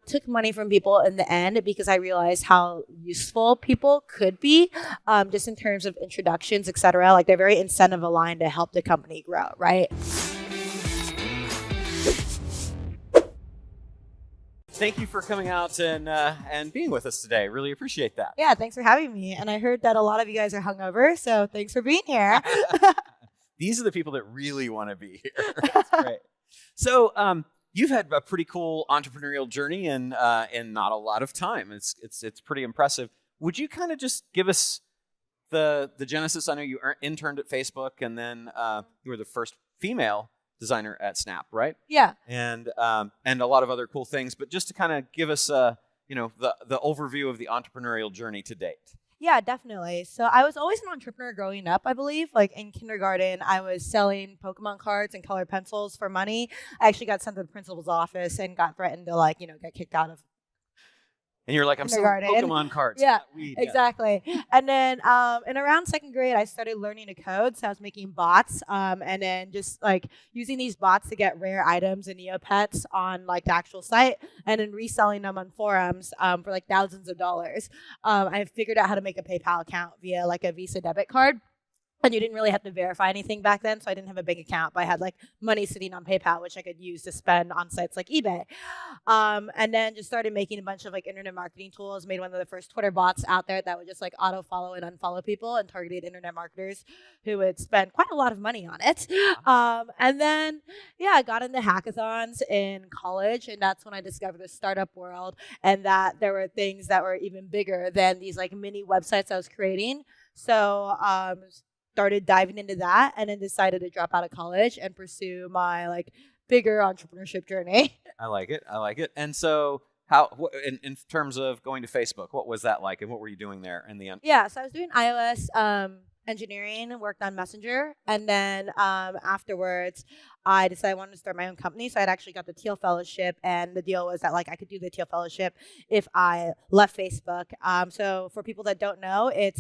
took money from people in the end because I realized how useful people could be, just in terms of introductions, et cetera. Like they're very incentive aligned to help the company grow, right? Thank you for coming out and being with us today. Really appreciate that. Yeah, thanks for having me. And I heard that a lot of you guys are hungover, so thanks for being here. These are the people that really want to be here. That's great. So you've had a pretty cool entrepreneurial journey in not a lot of time. It's pretty impressive. Would you kind of just give us the genesis? I know you interned at Facebook, and then you were the first female designer at Snap, right? Yeah. And a lot of other cool things. But just to kind of give us the overview of the entrepreneurial journey to date. Yeah, definitely. So I was always an entrepreneur growing up, I believe. Like in kindergarten, I was selling Pokemon cards and colored pencils for money. I actually got sent to the principal's office and got threatened to get kicked out of. And you're like, I'm selling Pokemon cards. Yeah, exactly. Yeah. And then in around second grade, I started learning to code. So I was making bots, and then just like using these bots to get rare items and Neopets on like the actual site, and then reselling them on forums for like thousands of dollars. I figured out how to make a PayPal account via like a Visa debit card. And you didn't really have to verify anything back then, so I didn't have a bank account, but I had like money sitting on PayPal, which I could use to spend on sites like eBay. And then just started making a bunch of like internet marketing tools, made one of the first Twitter bots out there that would just like auto follow and unfollow people and targeted internet marketers who would spend quite a lot of money on it. And then, I got into hackathons in college, and that's when I discovered the startup world and that there were things that were even bigger than these like mini websites I was creating. So, started diving into that, and then decided to drop out of college and pursue my like bigger entrepreneurship journey. I like it. And so how, in terms of going to Facebook, what was that like, and what were you doing there in the end? Yeah, so I was doing iOS engineering, worked on Messenger, and then afterwards I decided I wanted to start my own company. So I'd actually got the Teal Fellowship, and the deal was that like I could do the Teal Fellowship if I left Facebook. So for people that don't know, it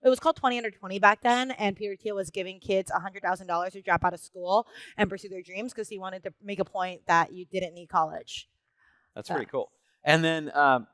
was called 20 Under 20 back then, and Peter Thiel was giving kids $100,000 to drop out of school and pursue their dreams because he wanted to make a point that you didn't need college. That's pretty cool. And then how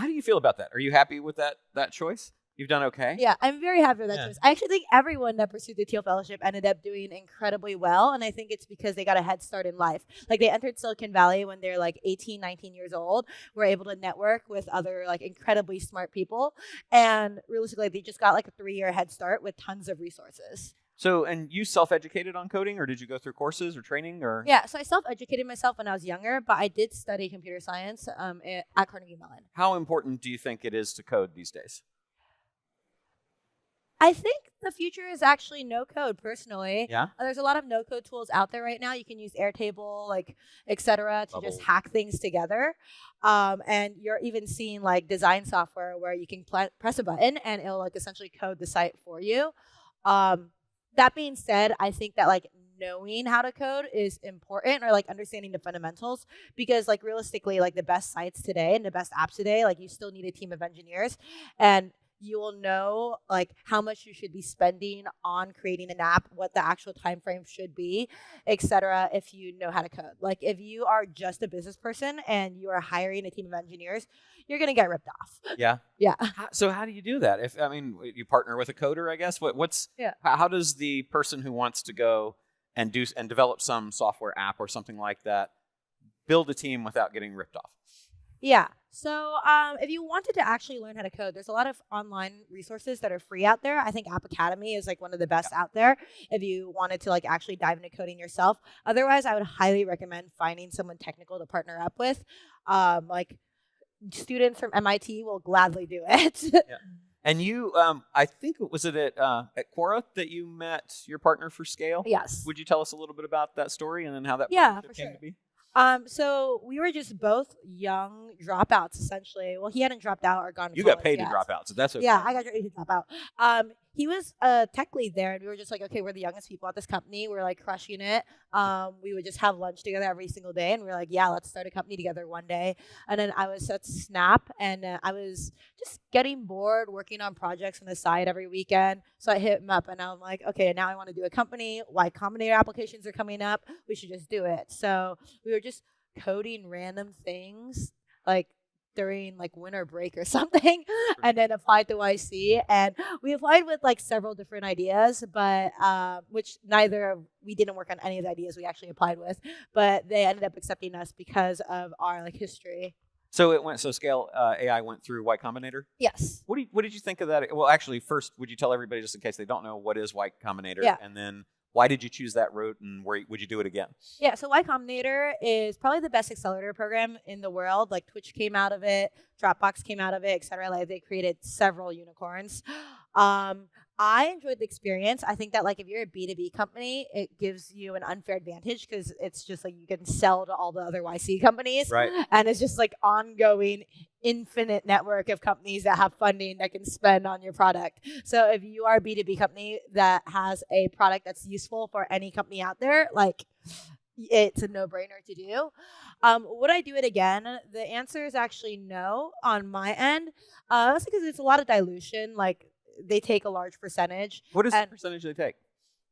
do you feel about that? Are you happy with that choice? You've done okay? Yeah, I'm very happy with that choice. I actually think everyone that pursued the Teal Fellowship ended up doing incredibly well, and I think it's because they got a head start in life. Like they entered Silicon Valley when they're like 18, 19 years old, were able to network with other like incredibly smart people, and realistically, they just got like a 3-year head start with tons of resources. So, and you self-educated on coding, or did you go through courses or training, or? Yeah, so I self-educated myself when I was younger, but I did study computer science at Carnegie Mellon. How important do you think it is to code these days? I think the future is actually no code, personally. Yeah. There's a lot of no code tools out there right now. You can use Airtable, like, et cetera, to just hack things together. And you're even seeing like design software where you can press a button and it'll like essentially code the site for you. That being said, I think that like knowing how to code is important, or like understanding the fundamentals, because like realistically, like the best sites today and the best apps today, like you still need a team of engineers, and you will know like how much you should be spending on creating an app, what the actual time frame should be, etc. if you know how to code. Like if you are just a business person and you are hiring a team of engineers, you're going to get ripped off. Yeah. Yeah. So how do you do that? You partner with a coder, I guess. How does the person who wants to go and develop some software app or something like that build a team without getting ripped off? Yeah. So if you wanted to actually learn how to code, there's a lot of online resources that are free out there. I think App Academy is like one of the best out there if you wanted to like actually dive into coding yourself. Otherwise, I would highly recommend finding someone technical to partner up with. Like students from MIT will gladly do it. Yeah. And you, I think, was it at Quora that you met your partner for Scale? Yes. Would you tell us a little bit about that story and then how that partnership came to be? So we were just both young dropouts, essentially. Well, he hadn't dropped out or gone to You college got paid yet. to drop out, so that's okay. Yeah, I got paid to drop out. He was a tech lead there, and we were just like, okay, we're the youngest people at this company. We're like crushing it. We would just have lunch together every single day, and we were like, yeah, let's start a company together one day. And then I was at Snap, and I was just getting bored working on projects on the side every weekend. So I hit him up, and I'm like, okay, now I want to do a company. Y Combinator applications are coming up. We should just do it. So we were just coding random things like during like winter break or something and then applied to YC. And we applied with like several different ideas, but which we didn't work on any of the ideas we actually applied with, but they ended up accepting us because of our like history. So Scale AI went through Y Combinator? Yes. What did you think of that? Well, actually, first, would you tell everybody, just in case they don't know, what is Y Combinator? Yeah. And then why did you choose that route, and would you do it again? Yeah, so Y Combinator is probably the best accelerator program in the world. Like Twitch came out of it, Dropbox came out of it, et cetera. Like they created several unicorns. I enjoyed the experience. I think that like if you're a B2B company, it gives you an unfair advantage because it's just like you can sell to all the other YC companies. Right. And it's just like ongoing infinite network of companies that have funding that can spend on your product. So if you are a B2B company that has a product that's useful for any company out there, like it's a no-brainer to do. Would I do it again? The answer is actually no on my end. That's because it's a lot of dilution. Like they take a large percentage. What is the percentage they take?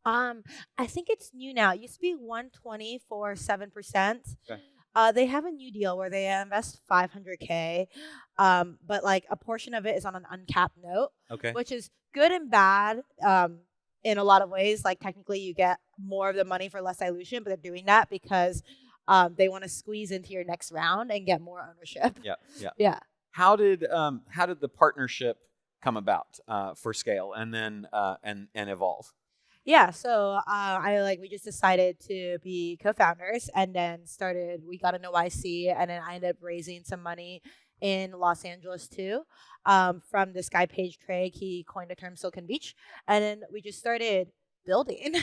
I think it's new now. It used to be 120 for 7%. Okay. They have a new deal where they invest $500K, but like a portion of it is on an uncapped note, okay, which is good and bad in a lot of ways. Like technically you get more of the money for less dilution, but they're doing that because they want to squeeze into your next round and get more ownership. Yeah. How did the partnership come about for Scale and then and Evolve? Yeah, so we just decided to be co-founders and then we got into YC and then I ended up raising some money in Los Angeles too from this guy, Paige Craig. He coined the term Silicon Beach. And then we just started building.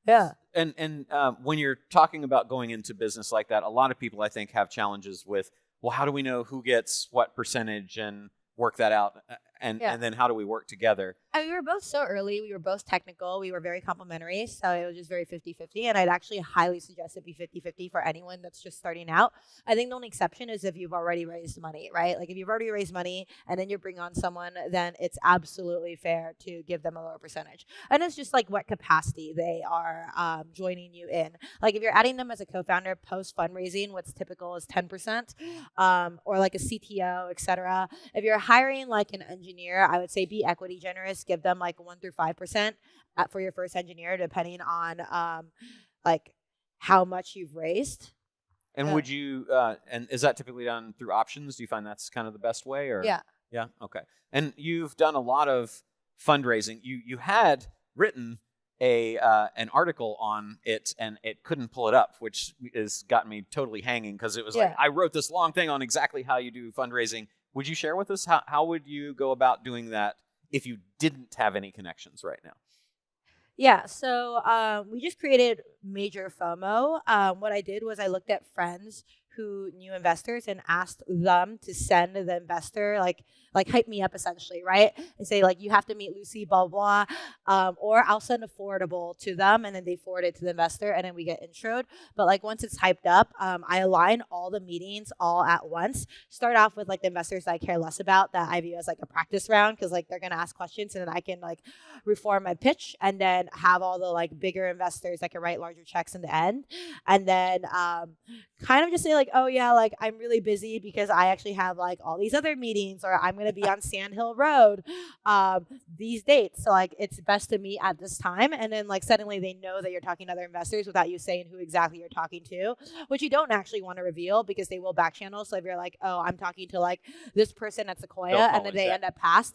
Yeah. And when you're talking about going into business like that, a lot of people I think have challenges with, well, how do we know who gets what percentage and work that out? And then how do we work together? I mean, we were both so early. We were both technical. We were very complementary. So it was just very 50-50. And I'd actually highly suggest it be 50-50 for anyone that's just starting out. I think the only exception is if you've already raised money, right? Like if you've already raised money and then you bring on someone, then it's absolutely fair to give them a lower percentage. And it's just like what capacity they are joining you in. Like if you're adding them as a co-founder post fundraising, what's typical is 10% or like a CTO, et cetera. If you're hiring like an engineer, I would say be equity generous. Give them like 1 through 5% for your first engineer, depending on like how much you've raised. And would you? And is that typically done through options? Do you find that's kind of the best way? Or yeah, okay. And you've done a lot of fundraising. You had written an article on it, and it couldn't pull it up, which has gotten me totally hanging because it was like I wrote this long thing on exactly how you do fundraising. Would you share with us how would you go about doing that if you didn't have any connections right now? Yeah, so we just created major FOMO. What I did was I looked at friends who knew investors and asked them to send the investor like hype me up essentially, right? And say like you have to meet Lucy, blah blah, or I'll send a forwardable to them and then they forward it to the investor and then we get introed. But like once it's hyped up, I align all the meetings all at once. Start off with like the investors that I care less about that I view as like a practice round because like they're gonna ask questions and then I can like reform my pitch and then have all the like bigger investors that can write larger checks in the end, and then kind of just say like, oh yeah, like I'm really busy because I actually have like all these other meetings, or I'm gonna be on Sand Hill Road these dates. So like it's best to meet at this time, and then like suddenly they know that you're talking to other investors without you saying who exactly you're talking to, which you don't actually want to reveal because they will back channel. So if you're like, oh, I'm talking to like this person at Sequoia, and then they end up pass,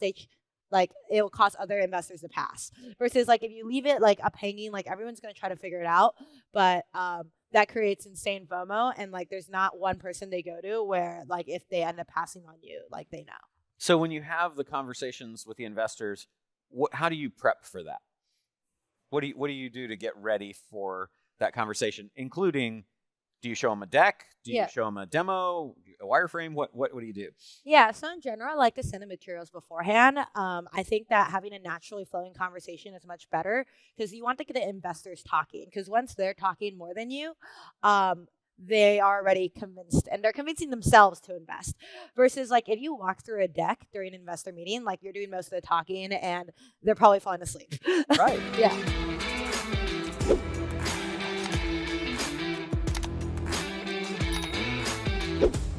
like it will cause other investors to pass. Versus like if you leave it like up hanging, like everyone's gonna try to figure it out, but that creates insane FOMO, and like there's not one person they go to where like if they end up passing on you, like they know. So when you have the conversations with the investors, how do you prep for that? What do you do to get ready for that conversation, including? Do you show them a deck? Do you show them a demo, a wireframe? What do you do? Yeah, so in general, I like to send the materials beforehand. I think that having a naturally flowing conversation is much better because you want to get the investors talking. Because once they're talking more than you, they are already convinced and they're convincing themselves to invest. Versus like if you walk through a deck during an investor meeting, like you're doing most of the talking and they're probably falling asleep. Right. Yeah. you.